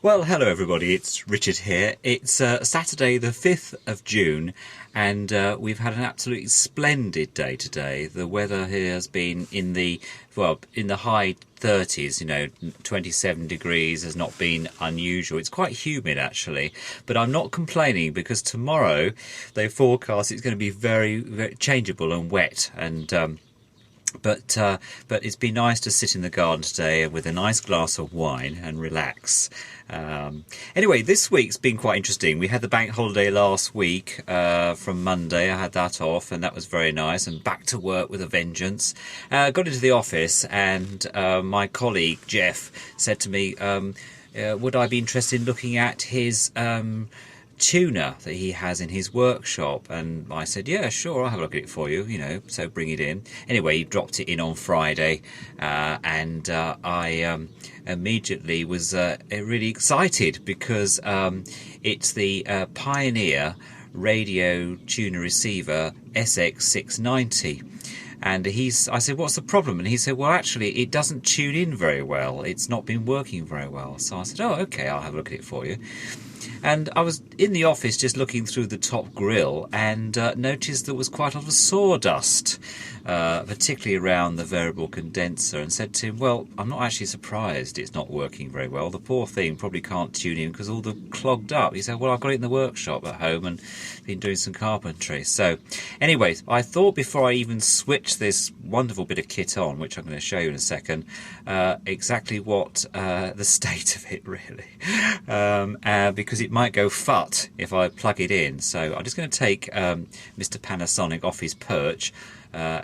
Well, hello everybody, it's Richard here. It's Saturday the 5th of June and we've had an absolutely splendid day today. The weather here has been in the high 30s, 27 degrees has not been unusual. It's quite humid actually, but I'm not complaining because tomorrow they forecast it's going to be very, very changeable and wet and But it's been nice to sit in the garden today with a nice glass of wine and relax. Anyway, this week's been quite interesting. We had the bank holiday last week from Monday. I had that off and that was very nice, and back to work with a vengeance. Got into the office and my colleague Jeff said to me, would I be interested in looking at his tuner that he has in his workshop? And I said, yeah, sure, I'll have a look at it for you, so bring it in. Anyway, he dropped it in on Friday and I immediately was really excited because it's the Pioneer radio tuner receiver SX690. And I said, what's the problem? And he said, well, actually, it doesn't tune in very well. It's not been working very well. So I said, oh, okay, I'll have a look at it for you. And I was in the office just looking through the top grill and noticed there was quite a lot of sawdust, particularly around the variable condenser, and said to him, well, I'm not actually surprised it's not working very well. The poor thing probably can't tune in because all the clogged up. He said, well, I've got it in the workshop at home and been doing some carpentry. So anyway, I thought before I even switch this wonderful bit of kit on, which I'm going to show you in a second, exactly what the state of it really, because it might go fut if I plug it in. So I'm just going to take Mr. Panasonic off his perch so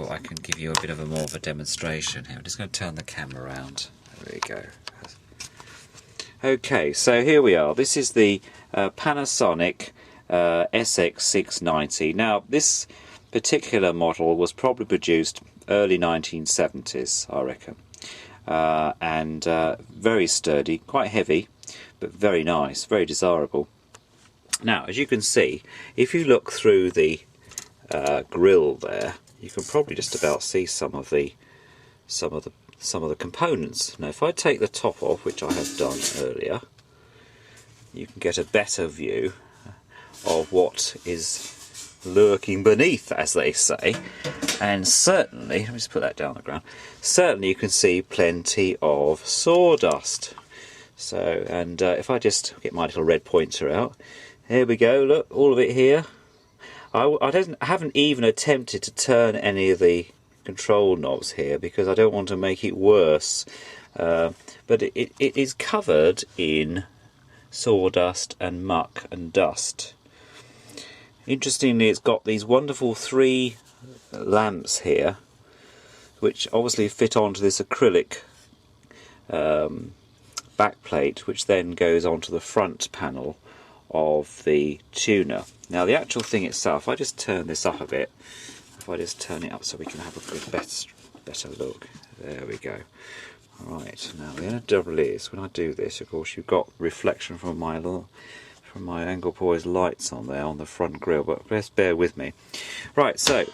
I can give you a bit of more of a demonstration here. I'm just going to turn the camera around. There we go. Okay, so here we are. This is the Panasonic SX690. Now, this particular model was probably produced early 1970s, I reckon. And very sturdy, quite heavy, but very nice, very desirable. Now, as you can see, if you look through the grill there, you can probably just about see some of the components. Now, if I take the top off, which I have done earlier, you can get a better view of what is lurking beneath, as they say. And certainly, let me just put that down on the ground, certainly you can see plenty of sawdust. So, and if I just get my little red pointer out, here we go, look, all of it here. I haven't even attempted to turn any of the control knobs here because I don't want to make it worse. But it is covered in sawdust and muck and dust. Interestingly, it's got these wonderful 3 lamps here, which obviously fit onto this acrylic backplate, which then goes onto the front panel of the tuner. Now, the actual thing itself, I just turn this up a bit. If I just turn it up so we can have a good, better look. There we go. Right, now the only trouble is, when I do this, of course, you've got reflection from my Angle Boys lights on there on the front grille, but just bear with me. Right, so,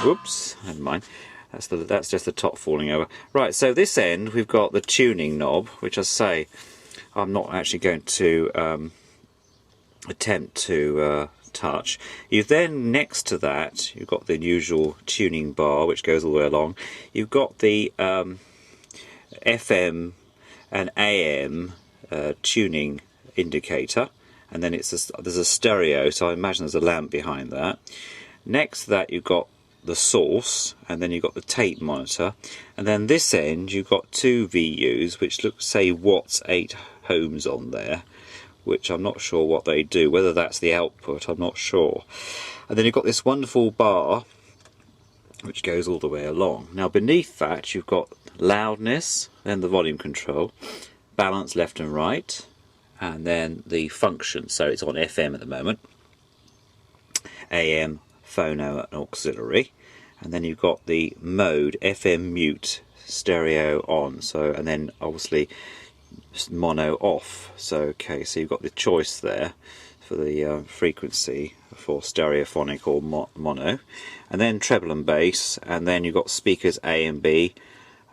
whoops, never mind. That's just the top falling over. Right, so this end we've got the tuning knob, which I say I'm not actually going to attempt to touch. You then, next to that, you've got the usual tuning bar which goes all the way along. You've got the FM and AM tuning indicator, and then there's a stereo, so I imagine there's a lamp behind that. Next to that you've got the source, and then you've got the tape monitor, and then this end you've got 2 VUs which say watts 8 ohms on there, which I'm not sure what they do, whether that's the output, I'm not sure. And then you've got this wonderful bar which goes all the way along. Now beneath that you've got loudness, then the volume control, balance left and right, and then the function, so it's on FM at the moment, AM, phono and auxiliary, and then you've got the mode, FM mute, stereo on, so, and then obviously mono off. So okay, so you've got the choice there for the frequency for stereophonic or mono, and then treble and bass, and then you've got speakers A and B,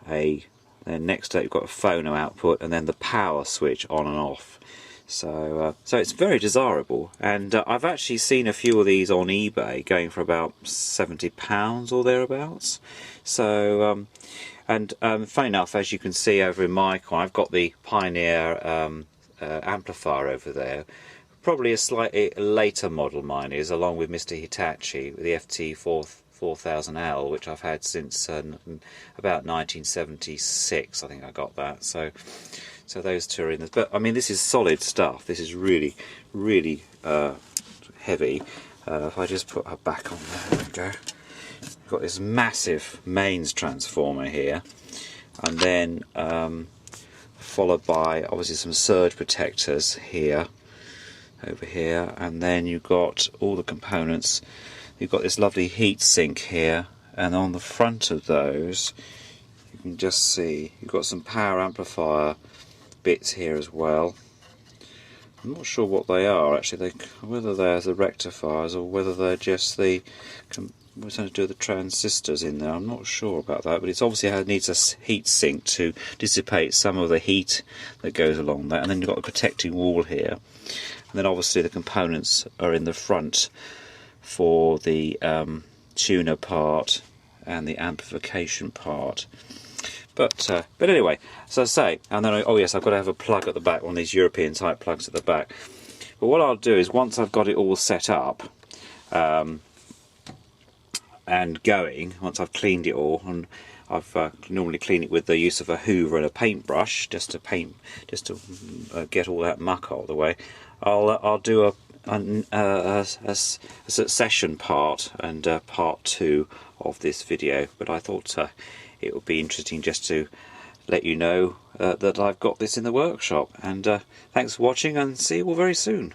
a Then next to it you've got a phono output, and then the power switch on and off. So it's very desirable, and I've actually seen a few of these on eBay going for about £70 or thereabouts. So funny enough, as you can see over in my corner, I've got the Pioneer amplifier over there. Probably a slightly later model mine is, along with Mr. Hitachi, the FT4000L, which I've had since about 1976. I think I got that. So those two are in this. But I mean, this is solid stuff. This is really, really heavy. If I just put her back on there we go. We've got this massive mains transformer here, and then followed by obviously some surge protectors here, over here, and then you've got all the components. You've got this lovely heat sink here, and on the front of those you can just see you've got some power amplifier bits here as well. I'm not sure what they are actually, whether they're the rectifiers or whether they're just the we're going to do the transistors in there. I'm not sure about that, but it's obviously it needs a heat sink to dissipate some of the heat that goes along that, and then you've got a protecting wall here, and then obviously the components are in the front for the tuner part and the amplification part. But anyway, as I say, and then oh yes, I've got to have a plug at the back, one of these European type plugs at the back. But what I'll do is, once I've got it all set up and going, once I've cleaned it all, and I've normally clean it with the use of a hoover and a paintbrush, just to get all that muck out of the way. I'll do a succession part and part 2 of this video. But I thought it would be interesting just to let you know that I've got this in the workshop. And thanks for watching, and see you all very soon.